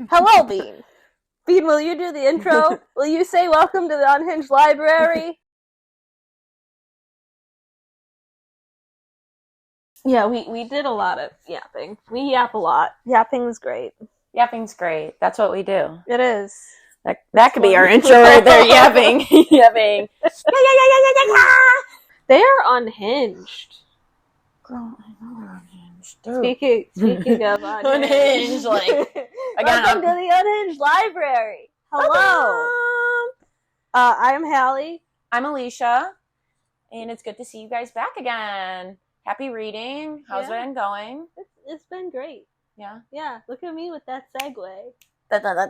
Hello, Bean. Bean, will you do the intro? Will you say welcome to the Unhinged Library? Yeah, we did a lot of yapping. We yap a lot. Yapping is great. Yapping's great. That's what we do. It is. That could be our intro right there. Yapping. Yapping. They are unhinged. Girl, I know they're unhinged. Speaking of unhinged, like welcome to the Unhinged Library. Hello. I'm Hallie. I'm Alicia, and it's good to see you guys back again. Happy reading. How's it been going? It's been great. Yeah. Yeah. Look at me with that segue. Dun, dun, dun,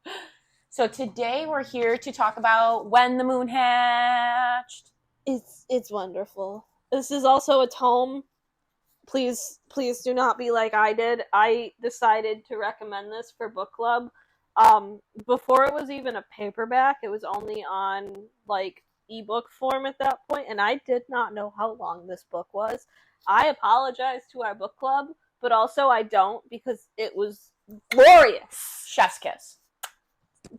dun. So today we're here to talk about When the Moon Hatched. It's wonderful. This is also a tome. Please do not be like I did. I decided to recommend this for book club. Before it was even a paperback, it was only on like ebook form at that point, and I did not know how long this book was. I apologize to our book club, but also I don't, because it was glorious. Chef's kiss.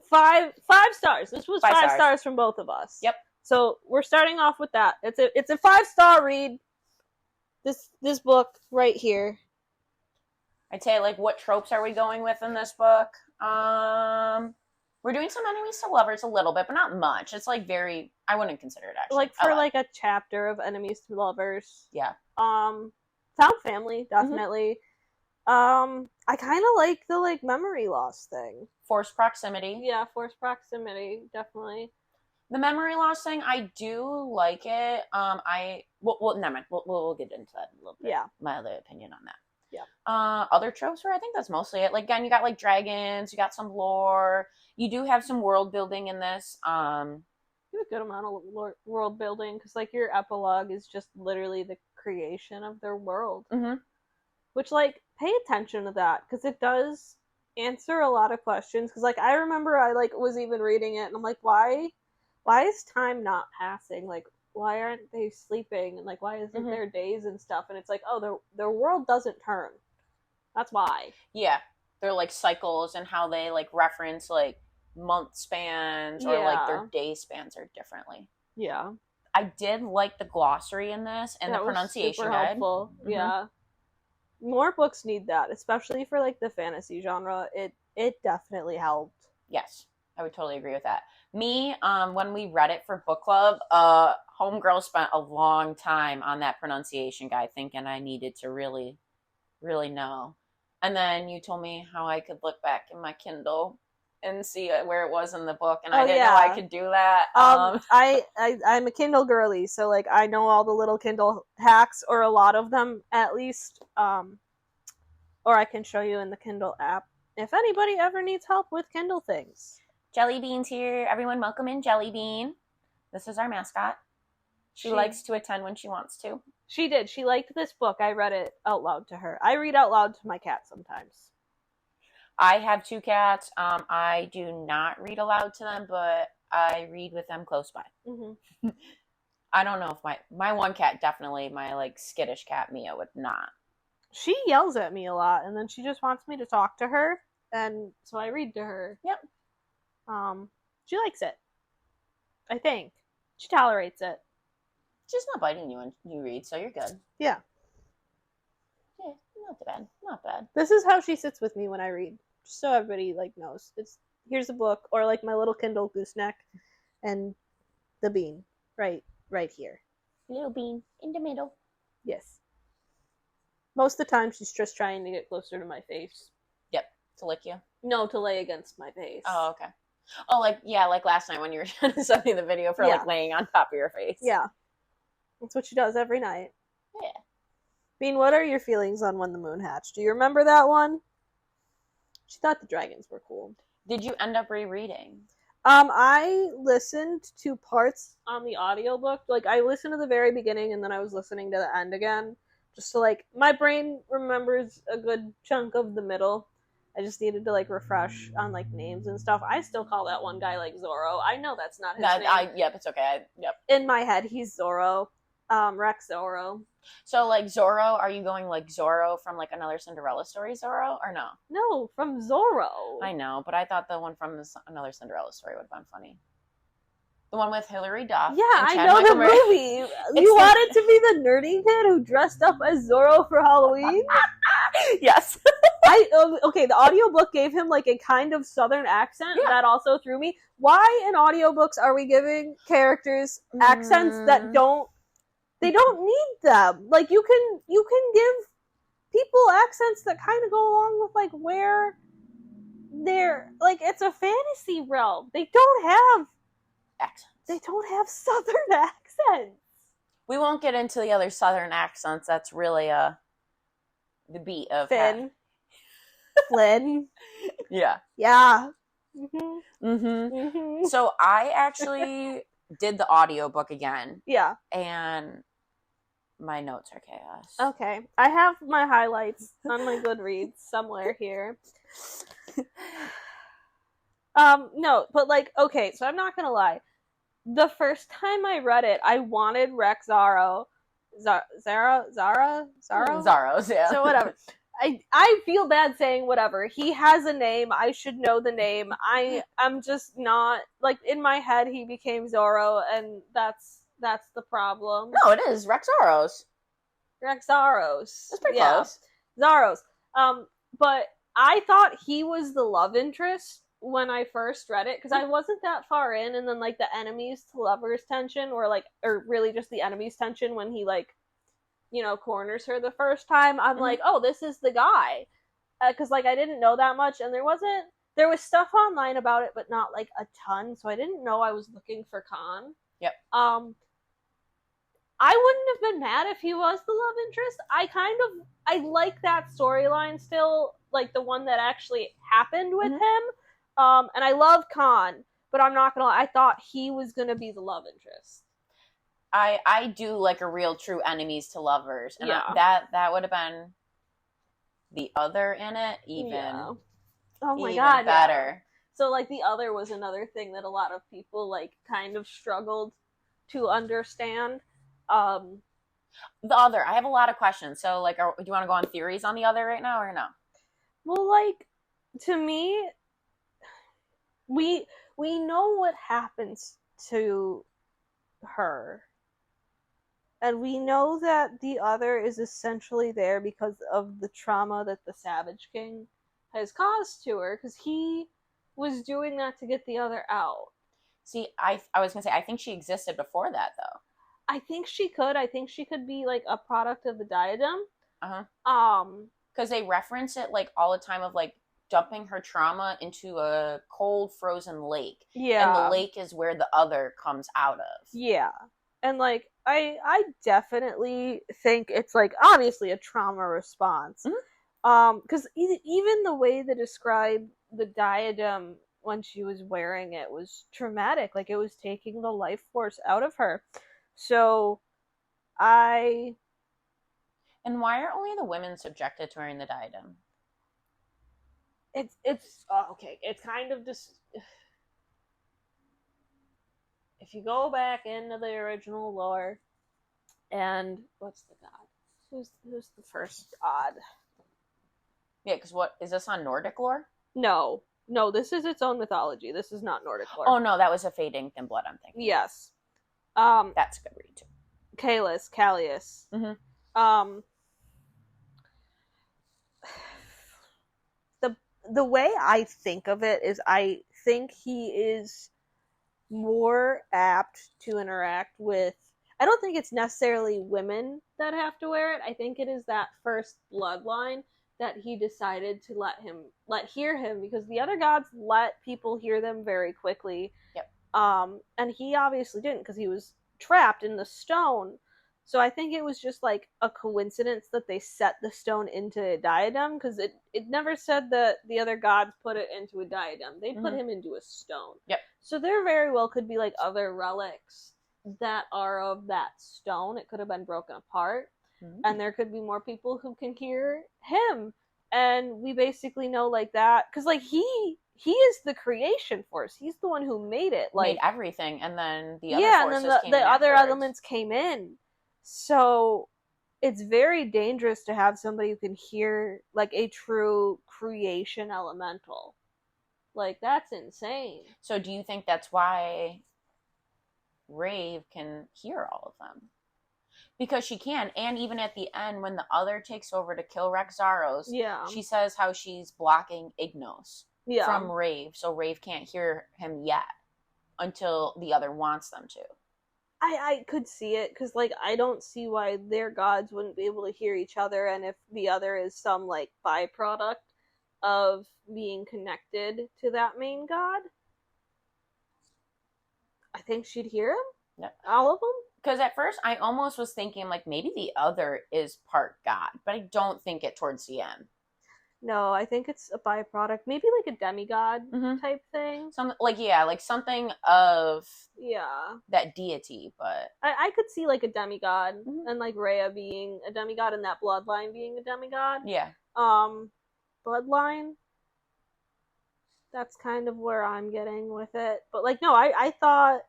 Five stars. This was five stars from both of us. Yep. So we're starting off with that. It's a 5-star read. This book right here. I'd say, like, what tropes are we going with in this book? We're doing some enemies to lovers a little bit, but not much. It's like very, I wouldn't consider it actually. Like for like a chapter of enemies to lovers. Yeah. Found family, definitely. I kind of like the like memory loss thing. Forced proximity. Yeah, forced proximity, definitely. The memory loss thing, I do like it. Well, never mind. We'll get into that a little bit. Yeah. My other opinion on that. Yeah. Other tropes where I think that's mostly it. Like, again, you got like dragons, you got some lore. You do have some world building in this. You have a good amount of world building, because like your epilogue is just literally the creation of their world. Mm-hmm. Which, like, pay attention to that, because it does answer a lot of questions. Because like I remember I like was even reading it and I'm like, why is time not passing? Like, why aren't they sleeping? And like, why isn't there days and stuff? And it's like, oh, their world doesn't turn. That's why. Yeah, they're like cycles, and how they like reference like month spans or like their day spans are differently. Yeah. I did like the glossary in this and that the pronunciation was super helpful. Mm-hmm. Yeah. More books need that, especially for like the fantasy genre. It definitely helped. Yes, I would totally agree with that. Me, when we read it for book club, homegirl spent a long time on that pronunciation guide, thinking I needed to really, really know. And then you told me how I could look back in my Kindle and see where it was in the book, and I didn't know I could do that. I'm a Kindle girly, so like I know all the little Kindle hacks, or a lot of them at least. Or I can show you in the Kindle app if anybody ever needs help with Kindle things. Jelly Bean's here. Everyone, welcome in Jelly Bean. This is our mascot. She likes to attend when she wants to. She did. She liked this book. I read it out loud to her. I read out loud to my cat sometimes. I have 2 cats. I do not read aloud to them, but I read with them close by. Mm-hmm. I don't know if my one cat, definitely, my like skittish cat Mia, would not. She yells at me a lot, and then she just wants me to talk to her, and so I read to her. Yep. She likes it. I think. She tolerates it. She's not biting you when you read, so you're good. Yeah. Yeah, not bad. Not bad. This is how she sits with me when I read. Just so everybody like knows. Here's a book, or like my little Kindle gooseneck, and the bean. Right here. Little bean in the middle. Yes. Most of the time she's just trying to get closer to my face. Yep. To lick you? No, to lay against my face. Oh, okay. Oh, like last night when you were trying to send me the video for like laying on top of your face. Yeah. That's what she does every night. Yeah. Bean, what are your feelings on When the Moon Hatched? Do you remember that one? She thought the dragons were cool. Did you end up rereading? I listened to parts on the audiobook. Like, I listened to the very beginning, and then I was listening to the end again. Just to, like, my brain remembers a good chunk of the middle. I just needed to, like, refresh on, like, names and stuff. I still call that one guy, like, Zorro. I know that's not his name. Yep, it's okay. Yep. In my head, he's Zorro. Rex Zoro. So, like, Zorro, are you going, like, Zorro from, like, another Cinderella story Zorro, or no? No, from Zorro. I know, but I thought the one from another Cinderella story would have been funny. The one with Hilary Duff. Yeah, and I Chad know Michael the Murray. movie. You wanted to be the nerdy kid who dressed up as Zorro for Halloween? Yes. Okay, the audiobook gave him like a kind of southern accent. Yeah. That also threw me. Why in audiobooks are we giving characters accents that don't need them? Like you can give people accents that kind of go along with like where they're like it's a fantasy realm. They don't have accents. They don't have southern accents. We won't get into the other southern accents. That's really the beat of Finn. Flynn. Yeah. Yeah. So I actually did the audiobook again. Yeah. And my notes are chaos. Okay. I have my highlights on my Goodreads somewhere here. No, but like, okay, so I'm not gonna lie. The first time I read it, I wanted Rex Zaro. Zaro? Zaros, yeah. So whatever. I feel bad saying whatever. He has a name. I should know the name. I'm just not like in my head he became Zorro and that's the problem. No, it is Rex Zaros. Rex Zaros. That's pretty close. Zaros. But I thought he was the love interest when I first read it because I wasn't that far in, and then like the enemies to lovers tension, or really just the enemies tension when he like, you know, corners her the first time. I'm like, oh, this is the guy, because like I didn't know that much, and there was stuff online about it, but not like a ton, so I didn't know I was looking for Khan. Yep. I wouldn't have been mad if he was the love interest. I like that storyline still, like the one that actually happened with him. And I love Khan, but I'm not gonna lie, I thought he was gonna be the love interest. I do like a real true enemies to lovers, and yeah. that would have been the other in it even. Yeah. Oh my even god, better. Yeah. So like the other was another thing that a lot of people like kind of struggled to understand. The other, I have a lot of questions. So like, do you want to go on theories on the other right now or no? Well, like to me, we know what happens to her. And we know that the other is essentially there because of the trauma that the Savage King has caused to her, because he was doing that to get the other out. See, I was going to say, I think she existed before that, though. I think she could be, like, a product of the diadem. Uh-huh. Because they reference it, like, all the time of, like, dumping her trauma into a cold, frozen lake. Yeah. And the lake is where the other comes out of. Yeah. And, like, I definitely think it's, like, obviously a trauma response. Because even the way they describe the diadem when she was wearing it was traumatic. Like, it was taking the life force out of her. So, And why are only the women subjected to wearing the diadem? It's okay. It's kind of just... If you go back into the original lore, and what's the god? Who's the first god? Yeah, because what is this on Nordic lore? No, this is its own mythology. This is not Nordic lore. Oh no, that was a Fade Ink and Blood. I'm thinking. Yes. That's a good read too. Callius. The way I think of it is, I think he is more apt to interact with... I don't think it's necessarily women that have to wear it. I think it is that first bloodline that he decided to let hear him, because the other gods let people hear them very quickly. Yep. And he obviously didn't, because he was trapped in the stone. So I think it was just like a coincidence that they set the stone into a diadem, because it never said that the other gods put it into a diadem. They put him into a stone. Yep. So there very well could be like other relics that are of that stone. It could have been broken apart. And there could be more people who can hear him. And we basically know like that, because like he is the creation force. He's the one who made it. Like, made everything, and then the other forces and then the other elements came in. So it's very dangerous to have somebody who can hear like a true creation elemental. Like that's insane. So do you think that's why Rave can hear all of them? Because she can, and even at the end when the other takes over to kill Rexaros, Yeah. she says how she's blocking Ignos Yeah. from Rave, so Rave can't hear him yet until the other wants them to. I could see it because like I don't see why their gods wouldn't be able to hear each other, and if the other is some like byproduct of being connected to that main god, I think she'd hear him. Yep. All of them. Because at first I almost was thinking like maybe the other is part god, but I don't think it towards the end. No, I think it's a byproduct, maybe like a demigod type thing. Something like like something of yeah that deity, but I could see like a demigod and like Rhea being a demigod and that bloodline being a demigod. Yeah. Bloodline. That's kind of where I'm getting with it, but like no, I thought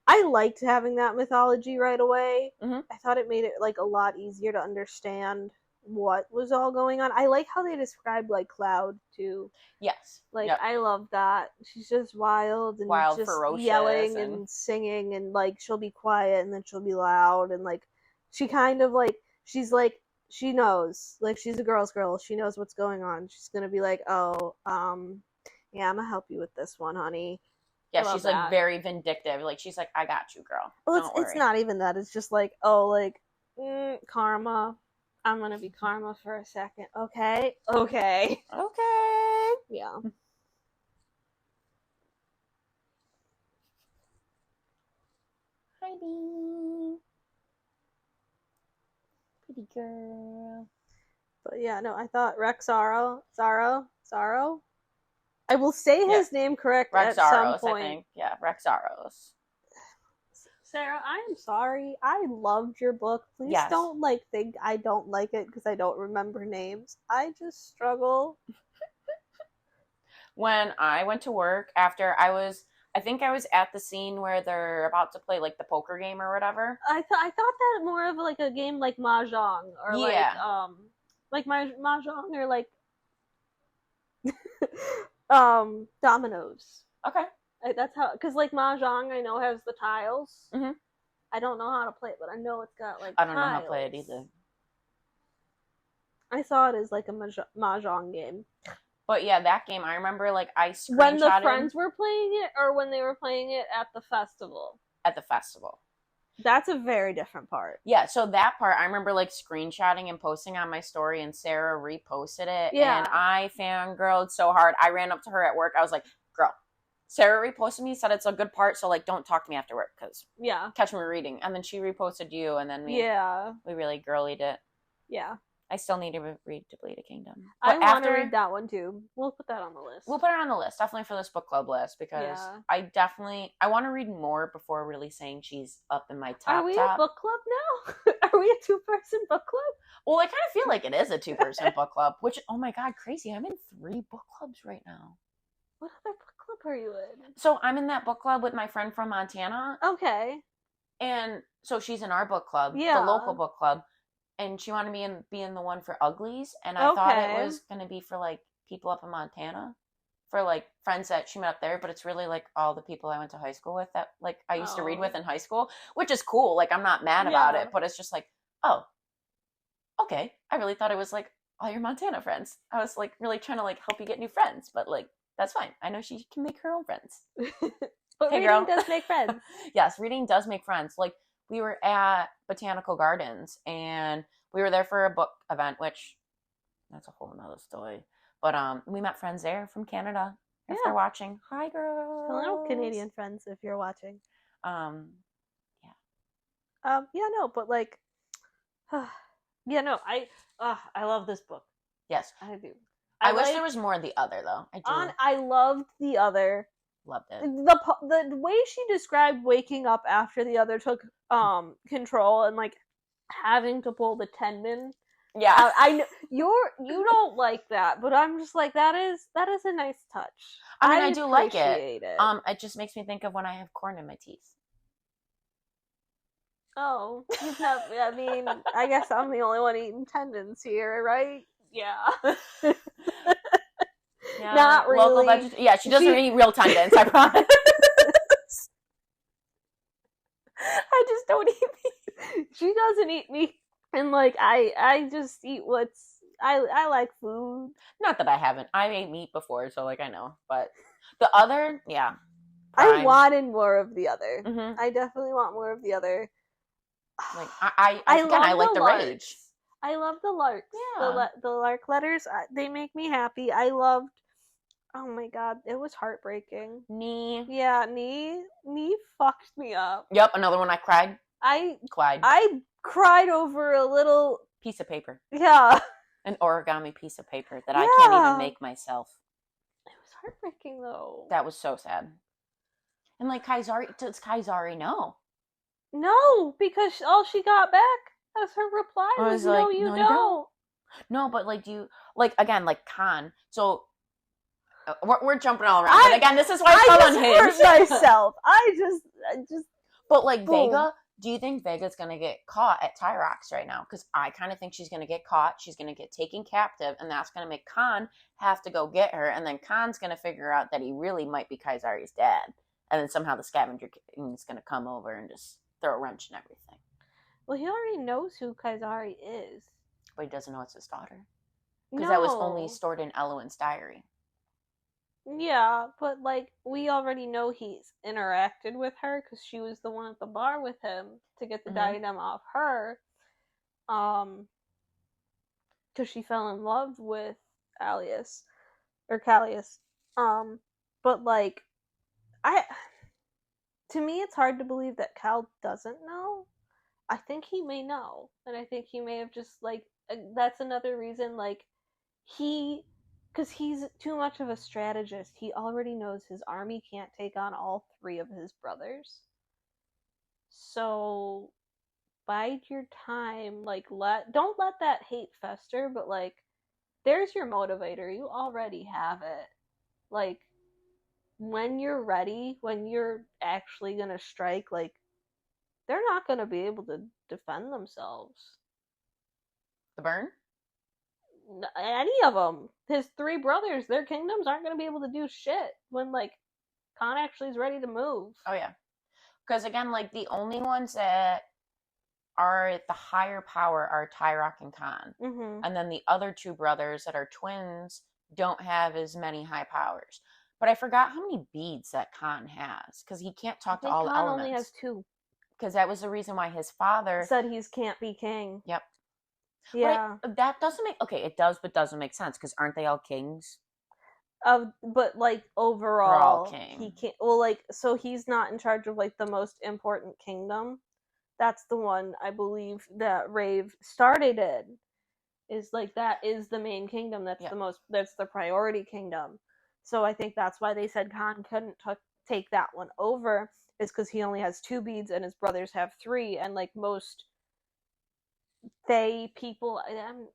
I liked having that mythology right away. I thought it made it like a lot easier to understand what was all going on. I like how they described like Cloud too. Yes. Like I love that. She's just wild and just ferocious, yelling and singing, and like she'll be quiet and then she'll be loud, and like she kind of like she's like she knows. Like she's a girl's girl. She knows what's going on. She's gonna be like, oh, yeah, I'm gonna help you with this one, honey. Yeah, she's like very vindictive. Like she's like, I got you, girl. Well, it's not even that. It's just like, oh, like karma. I'm gonna be karma for a second. Okay. Yeah. Hi, Bee. Pretty girl. But yeah, no, I thought Zaro. I will say his name correct at some point. I think. Yeah, Rexaros. Sarah, I am sorry. I loved your book. Please don't like think I don't like it because I don't remember names. I just struggle. When I went to work after I think I was at the scene where they're about to play like the poker game or whatever. I thought that more of like a game like Mahjong or like Mahjong or like dominoes. Okay. That's how, because like Mahjong I know has the tiles. I don't know how to play it, but I know it's got like I don't know how to play it either. I saw it as like a Mahjong game. But yeah, that game, I remember like I screenshotted. When the friends were playing it or when they were playing it at the festival? At the festival. That's a very different part. Yeah, so that part, I remember like screenshotting and posting on my story, and Sarah reposted it. Yeah. And I fangirled so hard. I ran up to her at work. I was like, girl, Sarah reposted me, said it's a good part, so like don't talk to me after work because catch me reading. And then she reposted you, and then we really girlied it. Yeah. I still need to read Depleted Kingdom. But I want to read that one too. We'll put that on the list. We'll put it on the list, definitely for this book club list, because I want to read more before really saying she's up in my top. Are we a book club now? Are we a 2-person book club? Well, I kind of feel like it is a 2-person book club, which, oh my God, crazy. I'm in 3 book clubs right now. What other book club are you in? So I'm in that book club with my friend from Montana. Okay. And so she's in our book club, the local book club. And she wanted me to be in the one for Uglies. And I thought it was going to be for, like, people up in Montana. For, like, friends that she met up there. But it's really, like, all the people I went to high school with that, like, I used to read with in high school. Which is cool. Like, I'm not mad about it. But it's just like, oh, okay. I really thought it was, like, all your Montana friends. I was, like, really trying to, like, help you get new friends. But, like, that's fine. I know she can make her own friends. But hey, reading does make friends. Yes, reading does make friends. Like, we were at Botanical Gardens, and we were there for a book event, which that's a whole nother story. But we met friends there from Canada. If they're watching, hi girls. Hello, Canadian friends, if you're watching. Yeah, no, but like, yeah, no, I love this book. Yes, I do. I wish there was more of the other though. I do. I loved the other. Loved it. The way she described waking up after the other took control and like having to pull the tendon. Yeah, I know you don't like that, but I'm just like that is a nice touch. I mean, I do like it. It just makes me think of when I have corn in my teeth. Oh, you've never. I mean, I guess I'm the only one eating tendons here, right? Yeah. Yeah, Not local really. Yeah, she doesn't eat real tendons, I promise. I just don't eat meat. She doesn't eat meat, and like I just eat what's I like food. Not that I haven't. I ate meat before, so like I know. But the other, yeah, I prime. wanted more of the other. Mm-hmm. I definitely want more of the other. Like I like the larks. rage. I love the larks. Yeah. The lark letters. They make me happy. I loved. Oh my god, it was heartbreaking. Knee. Yeah, knee fucked me up. Yep, another one I cried. I Cried. cried over a little Piece of paper. Yeah. An origami piece of paper that I can't even make myself. It was heartbreaking though. That was so sad. And like does Kaizari know? No, because all she got back as her reply was like, no, you don't. No, but like, do you, like, again, like Khan, so we're jumping all around. But again, this is why it's called Unhinged. Hurt myself. I just. But like boom. Vega, do you think Vega's gonna get caught at Tyrox right now? Because I kind of think she's gonna get caught. She's gonna get taken captive, and that's gonna make Khan have to go get her. And then Khan's gonna figure out that he really might be Kaizari's dad. And then somehow the Scavenger King is gonna come over and just throw a wrench in everything. Well, he already knows who Kaizari is. But he doesn't know it's his daughter. Because that was only stored in Eloin's diary. Yeah, but like we already know he's interacted with her because she was the one at the bar with him to get the diadem off her. Because she fell in love with Alias or Callius. But like, to me, it's hard to believe that Cal doesn't know. I think he may know, and I think he may have just like that's another reason like because he's too much of a strategist. He already knows his army can't take on all three of his brothers. So bide your time. Like don't let that hate fester, but like there's your motivator. You already have it. Like when you're ready, when you're actually gonna strike, like they're not gonna be able to defend themselves. The burn? Any of them. His three brothers, their kingdoms aren't going to be able to do shit when, like, Khan actually is ready to move. Oh, yeah. Because, again, like, the only ones that are the higher power are Tyrock and Khan. Mm-hmm. And then the other two brothers that are twins don't have as many high powers. But I forgot how many beads that Khan has. Because he can't talk to all the elements. Khan only has 2. Because that was the reason why his father said he can't be king. Yep. Yeah. But that doesn't make... Okay, it does, but doesn't make sense. Because aren't they all kings? But like overall, king. He can't. Well, like so he's not in charge of like the most important kingdom. That's the one I believe that Rave started in. Is like that is the main kingdom. That's the most. That's the priority kingdom. So I think that's why they said Khan couldn't take that one over. Is because he only has 2 beads and his brothers have 3, and like most Fae people,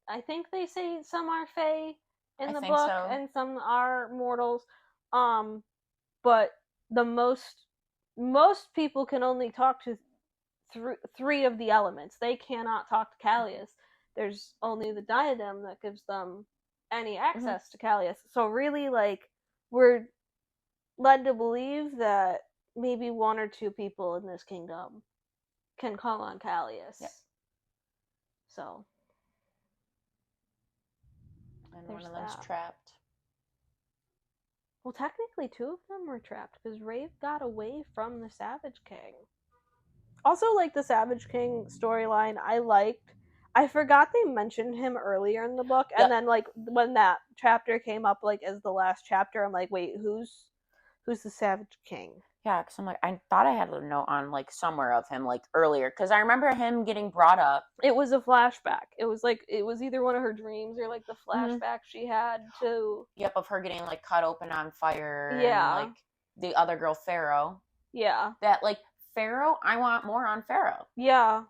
I think they say some are Fae in the book and some are mortals. But the most people can only talk to 3 of the elements. They cannot talk to Callius. There's only the diadem that gives them any access to Callius. So really, like, we're led to believe that maybe 1 or 2 people in this kingdom can call on Callius. Yeah. So. And one of them's trapped. Well, technically 2 of them were trapped because Rave got away from the Savage King. Also, like, the Savage King storyline, I liked. I forgot they mentioned him earlier in the book, and then, like, when that chapter came up, like, as the last chapter, I'm like, wait, who's the Savage King? Yeah, because I'm like, I thought I had a note on, like, somewhere of him, like, earlier, because I remember him getting brought up. It was a flashback. It was, like, it was either one of her dreams or, like, the flashback she had to... Yep, of her getting, like, cut open on fire. Yeah. And, like, the other girl, Pharaoh. Yeah. That, like, Pharaoh, I want more on Pharaoh. Yeah.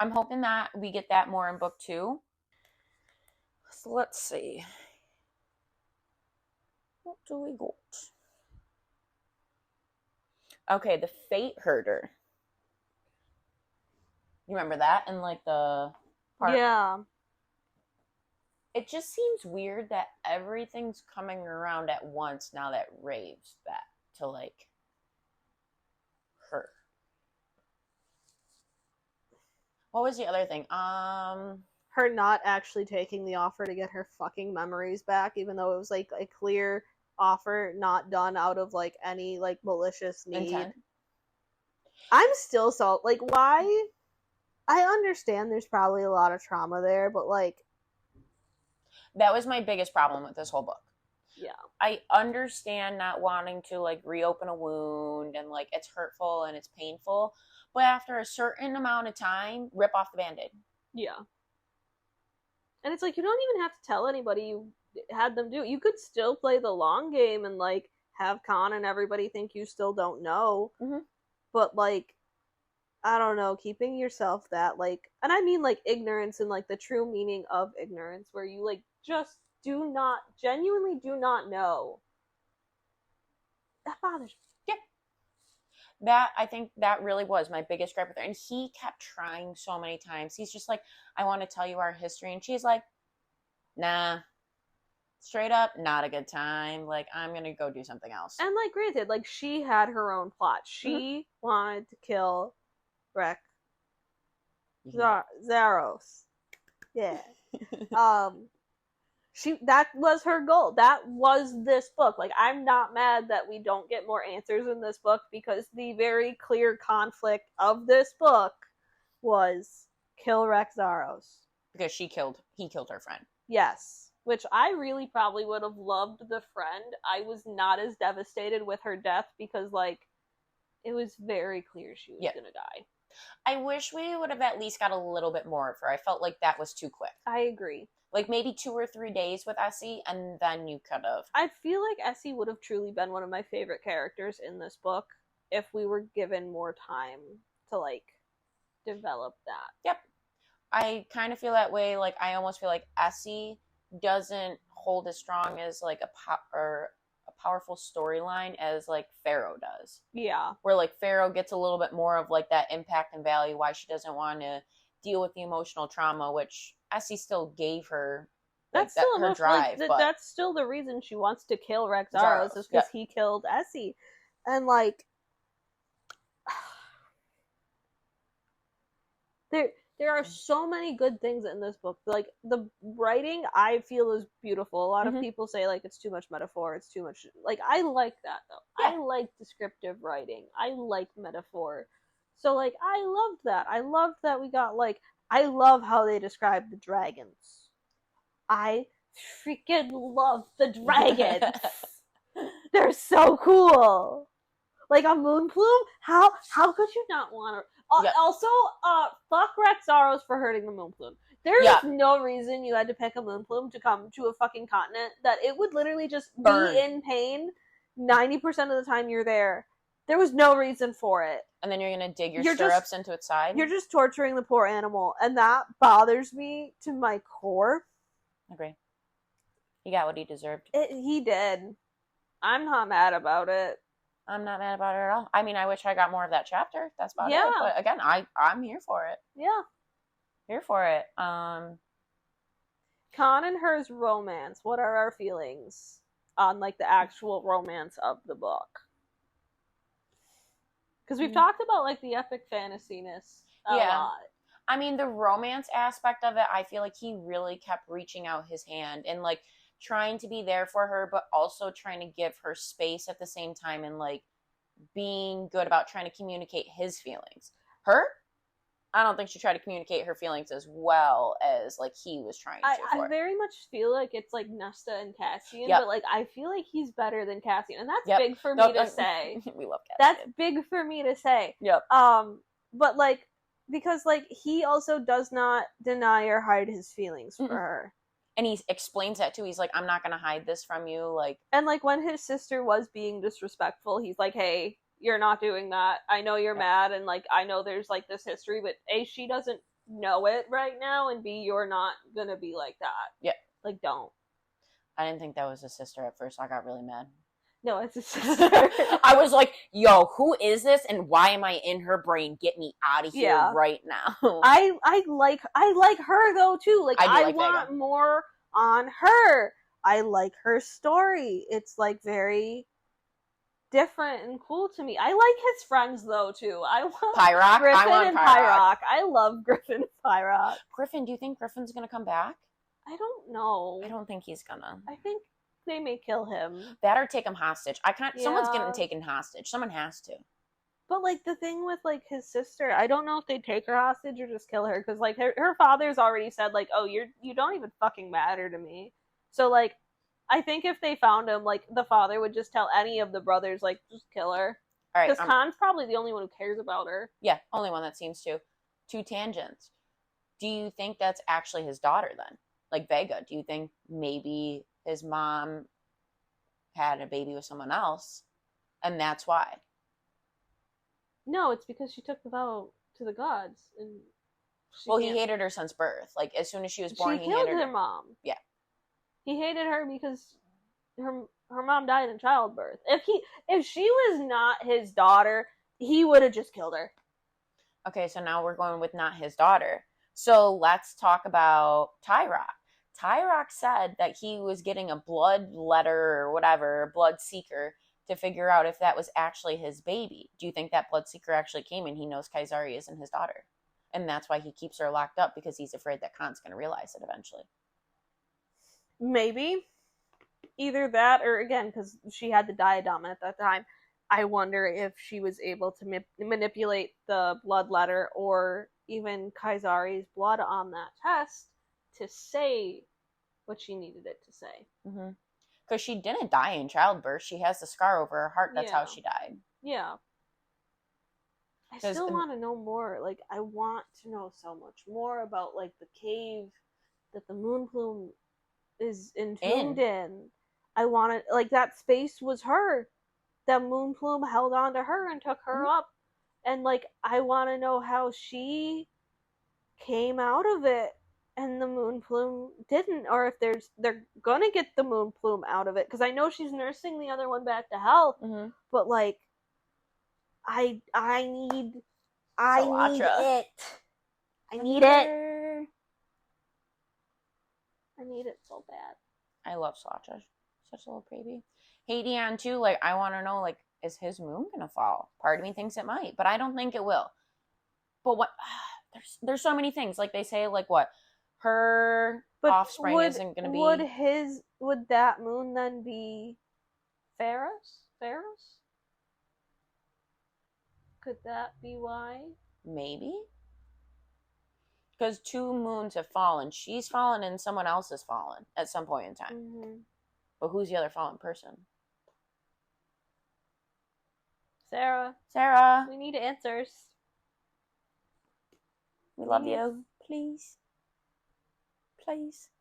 I'm hoping that we get that more in book 2. So let's see. What do we got? Okay, the Fate Herder. You remember that? And like the part. Yeah. It just seems weird that everything's coming around at once now that Rave's back to like her. What was the other thing? Her not actually taking the offer to get her fucking memories back, even though it was like a clear offer, not done out of like any like malicious need. Intent. I'm still so like, why? I understand there's probably a lot of trauma there, but like, that was my biggest problem with this whole book. yeah, I understand not wanting to like reopen a wound and like it's hurtful and it's painful, but after a certain amount of time, rip off the band-aid. yeah. And it's like, you don't even have to tell anybody you had them do it. You could still play the long game and like have Khan and everybody think you still don't know. Mm-hmm. But like, I don't know, keeping yourself that like, and I mean like ignorance and like the true meaning of ignorance, where you like just genuinely do not know. That bothers me. Yeah. That, I think that really was my biggest gripe with her. And he kept trying so many times. He's just like, I want to tell you our history. And she's like, nah, straight up, not a good time. Like, I'm going to go do something else. And like, granted, like she had her own plot. She wanted to kill Rex Zaros. Yeah. That was her goal. That was this book. Like, I'm not mad that we don't get more answers in this book, because the very clear conflict of this book was kill Rex Zaros. Because he killed her friend. Yes. Which I really probably would have loved the friend. I was not as devastated with her death because, like, it was very clear she was gonna die. I wish we would have at least got a little bit more of her. I felt like that was too quick. I agree. Like maybe 2 or 3 days with Essie, and then you could have. I feel like Essie would have truly been one of my favorite characters in this book if we were given more time to, like, develop that. Yep. I kind of feel that way. Like, I almost feel like Essie doesn't hold as strong as, like, a powerful storyline as, like, Pharaoh does. Yeah. Where, like, Pharaoh gets a little bit more of, like, that impact and value, why she doesn't want to deal with the emotional trauma, which Essie still gave her. Like, That's still her drive. Like, but that's still the reason she wants to kill Rex Zaros, is because he killed Essie. And, like, there are so many good things in this book. Like, the writing, I feel, is beautiful. A lot of people say, like, it's too much metaphor, it's too much... Like, I like that, though. Yeah. I like descriptive writing. I like metaphor. So, like, I loved that. I loved that we got, like... I love how they describe the dragons. I freaking love the dragons. They're so cool. Like a moon plume? How could you not want to... Also, fuck Rex Zaros for hurting the moon plume. There is no reason you had to pick a moon plume to come to a fucking continent that it would literally just burn. Be in pain 90% of the time you're there. There was no reason for it. And then you're going to dig your stirrups into its side? You're just torturing the poor animal. And that bothers me to my core. Agree. He got what he deserved. He did. I'm not mad about it. I'm not mad about it at all. I mean, I wish I got more of that chapter. That's about it. But again, I'm here for it. Yeah. Here for it. Khan and her's romance. What are our feelings on, like, the actual romance of the book? Because we've talked about, like, the epic fantasy-ness a lot. I mean, the romance aspect of it, I feel like he really kept reaching out his hand and, like, trying to be there for her, but also trying to give her space at the same time and, like, being good about trying to communicate his feelings. Her, I don't think she tried to communicate her feelings as well as, like, he was trying to. I very much feel like it's, like, Nesta and Cassian, but, like, I feel like he's better than Cassian, and that's big for me to say. We love Cassian. That's big for me to say. Yep. But, like, because, like, he also does not deny or hide his feelings for her. And he explains that too. He's like, I'm not going to hide this from you. Like, and, like, when his sister was being disrespectful, he's like, hey, you're not doing that. I know you're mad, and, like, I know there's, like, this history, but A, she doesn't know it right now, and B, you're not gonna be like that. Yeah. Like, don't. I didn't think that was his sister at first. I got really mad. No, it's his sister. I was like, yo, who is this and why am I in her brain? Get me out of here right now. I like her though too. Like I want Vega. more on her. I like her story. It's like very different and cool to me. I like his friends though too. I want Pyrock. Griffin and Pyrock. I love Griffin and Pyrock. Griffin, do you think Griffin's gonna come back? I don't know. I don't think he's gonna. I think they may kill him. That or take him hostage. Someone's getting taken hostage. Someone has to. But like the thing with like his sister, I don't know if they take her hostage or just kill her because like her father's already said like, oh, you don't even fucking matter to me. So like, I think if they found him, like the father would just tell any of the brothers like just kill her. All right, because Khan's probably the only one who cares about her. Yeah, only one that seems to. 2 tangents. Do you think that's actually his daughter then? Like Vega, do you think maybe his mom had a baby with someone else and that's why? No, it's because she took the vow to the gods. And he hated her since birth. Like as soon as she was born, he killed hated her mom. Yeah. He hated her because her mom died in childbirth. If she was not his daughter, he would have just killed her. Okay, so now we're going with not his daughter. So let's talk about Tyrock. Tyrock said that he was getting a blood letter or whatever, blood seeker, to figure out if that was actually his baby. Do you think that blood seeker actually came and he knows Kaysari isn't his daughter? And that's why he keeps her locked up, because he's afraid that Khan's going to realize it eventually. Maybe. Either that or, again, because she had the diadem at that time, I wonder if she was able to manipulate the blood letter or even Kaysari's blood on that test to say what she needed it to say. Mm-hmm. Because she didn't die in childbirth. She has the scar over her heart. That's how she died. Yeah. I still want to know more. Like, I want to know so much more about, like, the cave that the moon plume is entombed in. I want to, like, that space was her. That moon plume held on to her and took her up. And, like, I want to know how she came out of it and the moon plume didn't, or if they're gonna get the moon plume out of it, because I know she's nursing the other one back to health, but like I need it. I need it so bad. I love Slatra. Such a little baby. Hadion too, like I want to know, like, is his moon gonna fall? Part of me thinks it might, but I don't think it will. But what there's so many things, like they say, like what her offspring isn't going to be. Would that moon then be Pharaoh's? Could that be why? Maybe. Because 2 moons have fallen. She's fallen and someone else has fallen at some point in time. Mm-hmm. But who's the other fallen person? Sarah. We need answers. We love you. Please.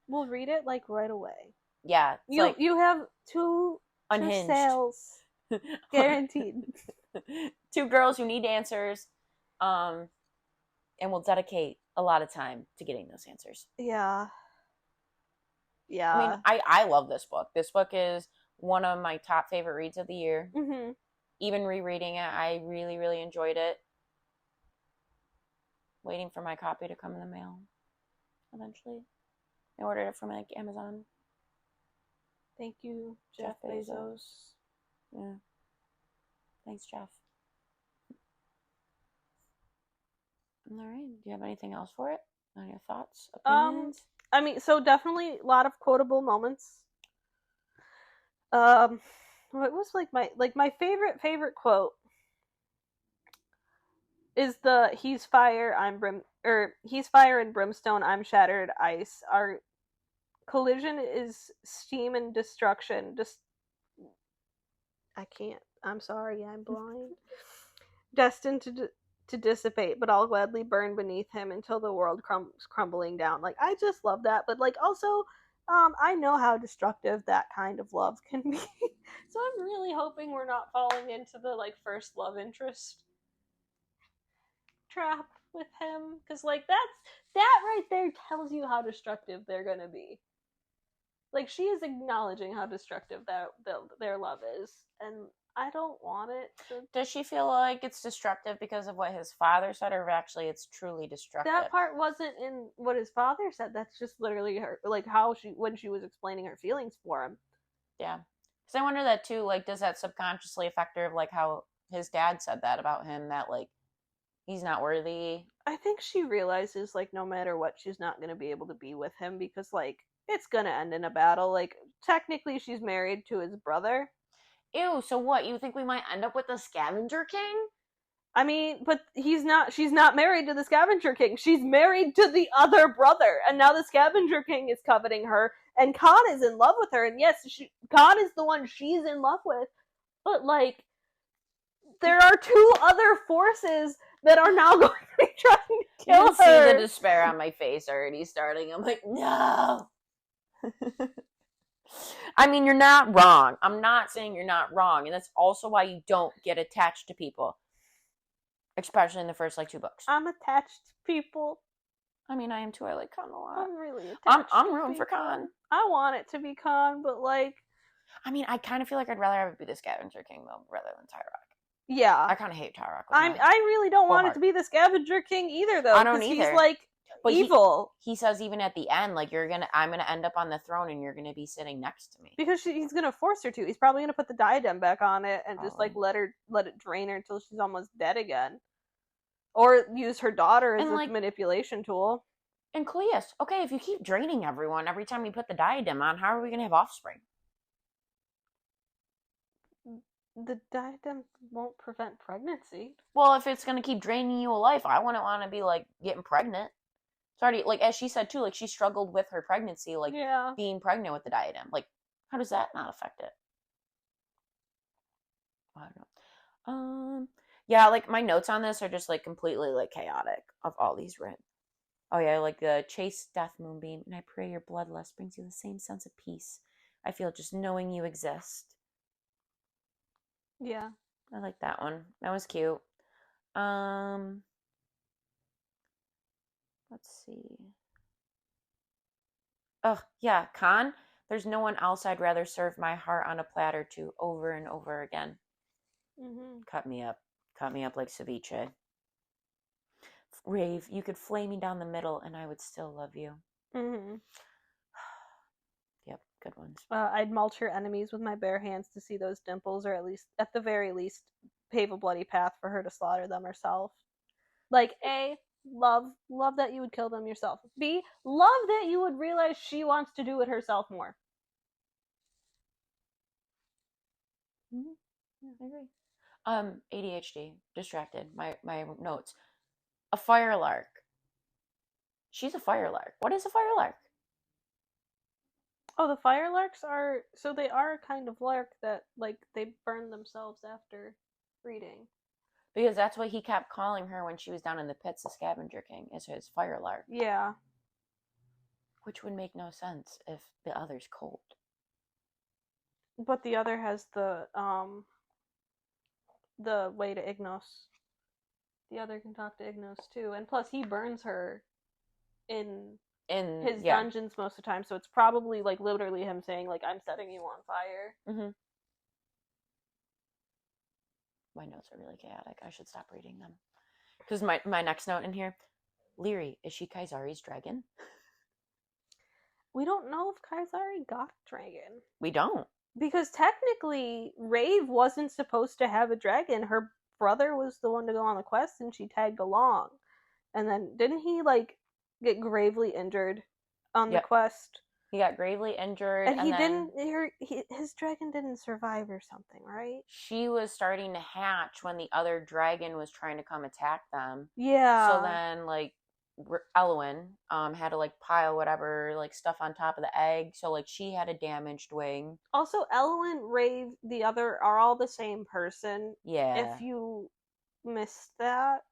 We'll read it like right away. Yeah. You have 2 Unhinged sales guaranteed. 2 girls who need answers, and we'll dedicate a lot of time to getting those answers. Yeah. I mean, I love this book. This book is one of my top favorite reads of the year. Mm-hmm. Even rereading it, I really, really enjoyed it. Waiting for my copy to come in the mail eventually. I ordered it from Amazon. Thank you, Jeff Bezos. Yeah. Thanks, Jeff. All right. Do you have anything else for it? Any thoughts? Opinions? I mean, so definitely a lot of quotable moments. What was my favorite quote is the he's fire and brimstone, I'm shattered ice. Our collision is steam and destruction. I can't. I'm sorry, I'm blind. Destined to dissipate, but I'll gladly burn beneath him until the world comes crumbling down. Like, I just love that, but like also I know how destructive that kind of love can be. So I'm really hoping we're not falling into the like first love interest trap with him, because like that right there tells you how destructive they're gonna be. Like, she is acknowledging how destructive their love is, and I don't want it to. Does she feel like it's destructive because of what his father said, or actually it's truly destructive? That part wasn't in what his father said. That's just literally her, like, how when she was explaining her feelings for him. Yeah. Because I wonder that too, like, does that subconsciously affect her of, like, how his dad said that about him, that, like, he's not worthy? I think she realizes, like, no matter what, she's not going to be able to be with him because, like, it's going to end in a battle. Like, technically, she's married to his brother. Ew, so what? You think we might end up with the Scavenger King? I mean, but she's not married to the Scavenger King. She's married to the other brother. And now the Scavenger King is coveting her. And Khan is in love with her. And yes, Khan is the one she's in love with. But, like, there are two other forces that are now going to be trying to kill her. You can see the despair on my face already starting. I'm like, no. I mean, you're not wrong. I'm not saying you're not wrong. And that's also why you don't get attached to people. Especially in the first, like, 2 books. I'm attached to people. I mean, I am too. I like Khan a lot. I'm really attached. I'm rooting for Khan. I want it to be Khan, but, like... I mean, I kind of feel like I'd rather have it be the Scavenger King, though, rather than Tyrok. Yeah. I kind of hate Tyrok. I really don't want it to be the Scavenger King either, though. I don't either. He's, like, but evil. He says even at the end, like, I'm gonna end up on the throne and you're gonna be sitting next to me. Because he's gonna force her to. He's probably gonna put the diadem back on it and just, like, let it drain her until she's almost dead again. Or use her daughter as a manipulation tool. And Cleus, okay, if you keep draining everyone every time you put the diadem on, how are we gonna have offspring? The diadem won't prevent pregnancy. Well, if it's gonna keep draining you of life, I wouldn't want to be, like, getting pregnant. Sorry, like, as she said too, like, she struggled with her pregnancy, like, being pregnant with the diadem. Like, how does that not affect it? I don't know. Yeah, like, my notes on this are just, like, completely, like, chaotic of all these written. Oh yeah, like the chase death moonbeam, and I pray your bloodlust brings you the same sense of peace I feel just knowing you exist. Yeah. I like that one. That was cute. Let's see. Oh, yeah, Khan. There's no one else I'd rather serve my heart on a platter to over and over again. Mm-hmm. Cut me up like ceviche. Rave, you could flay me down the middle and I would still love you. Mm-hmm. Yep, good ones. I'd mulch her enemies with my bare hands to see those dimples, or at the very least, pave a bloody path for her to slaughter them herself. Like, A, love that you would kill them yourself. B, love that you would realize she wants to do it herself more. Mm-hmm. Yeah, I agree. ADHD, distracted. My notes. A firelark. She's a firelark. What is a firelark? Oh, the firelarks are... So they are a kind of lark that, like, they burn themselves after breeding. Because that's what he kept calling her when she was down in the pits, the Scavenger King, is his firelark. Yeah. Which would make no sense if the other's cold. But the other has the way to Ignos. The other can talk to Ignos too, and plus he burns her in his dungeons most of the time, so it's probably, like, literally him saying, like, I'm setting you on fire. Mm-hmm. My notes are really chaotic. I should stop reading them. Because my next note in here, Lyri, is she Kaisari's dragon? We don't know if Kaisari got a dragon. We don't. Because technically, Rave wasn't supposed to have a dragon. Her brother was the one to go on the quest, and she tagged along. And then, didn't he, like, get gravely injured on the quest? He got gravely injured. And he didn't... his dragon didn't survive or something, right? She was starting to hatch when the other dragon was trying to come attack them. Yeah. So then, like, Elwyn had to, like, pile whatever, like, stuff on top of the egg. So, like, she had a damaged wing. Also, Elwyn, Rave, the other are all the same person. Yeah. If you missed that,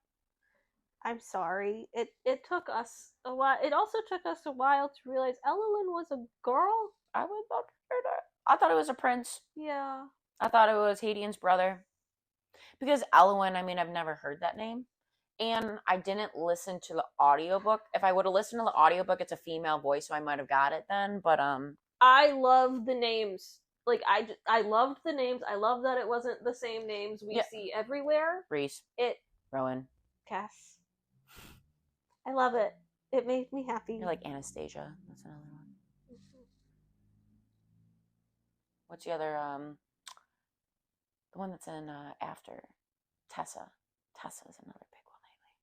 I'm sorry. It took us a while. It also took us a while to realize Elwyn was a girl. I thought it was a prince. Yeah. I thought it was Hadian's brother. Because Elwyn, I mean, I've never heard that name. And I didn't listen to the audiobook. If I would have listened to the audiobook, it's a female voice, so I might have got it then. But I love the names. Like I loved the names. I love that it wasn't the same names we see everywhere. Reese. It Rowan. Cass. I love it. It made me happy. You're like Anastasia. That's another one. What's the other? The one that's in After. Tessa. Tessa's another big one lately.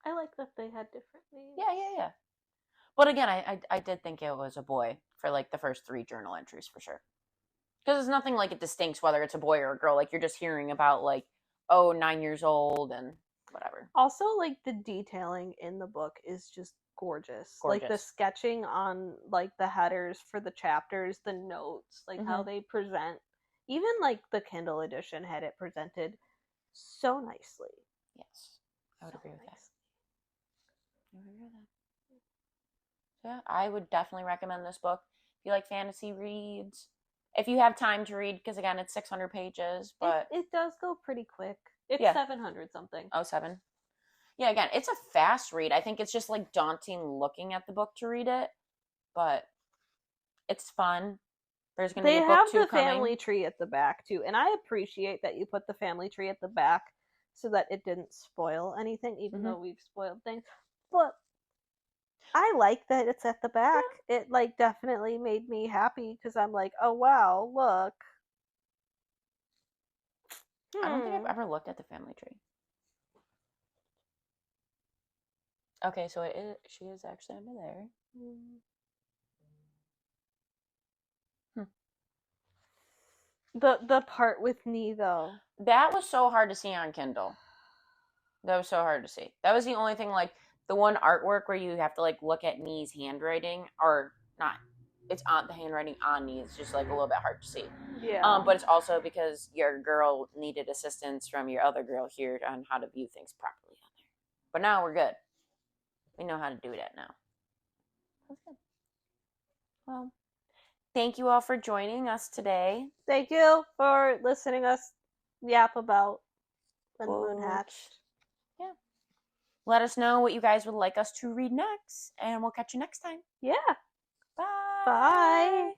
I like that they had different names. Yeah. But again, I did think it was a boy for like the first 3 journal entries for sure. Because it's nothing like it distincts whether it's a boy or a girl. Like you're just hearing about like, 9 years old and whatever. Also, like the detailing in the book is just gorgeous. Like the sketching on like the headers for the chapters, the notes, like how they present. Even like the Kindle edition had it presented so nicely. Yes, I would agree with that. Yeah, I would definitely recommend this book if you like fantasy reads. If you have time to read, because again, it's 600 pages, but it does go pretty quick. It's 700 something. Oh, 7. Yeah, again, it's a fast read. I think it's just like daunting looking at the book to read it, but it's fun. There's going to be a book 2 coming. They have the family tree at the back too, and I appreciate that you put the family tree at the back so that it didn't spoil anything, even though we've spoiled things. But I like that it's at the back. Yeah. It like definitely made me happy because I'm like, oh wow, look. I don't think I've ever looked at the family tree. Okay, so she is actually under there. The part with Nee though. That was so hard to see on Kindle. That was so hard to see. That was the only thing, like the one artwork where you have to like look at Nee's handwriting, or not. It's on the handwriting on Nee. It's just like a little bit hard to see. Yeah. But it's also because your girl needed assistance from your other girl here on how to view things properly on there. But now we're good. We know how to do that now. That's good. Well, thank you all for joining us today. Thank you for listening us yap about When the Moon Hatched. Yeah. Let us know what you guys would like us to read next, and we'll catch you next time. Yeah. Bye. Bye.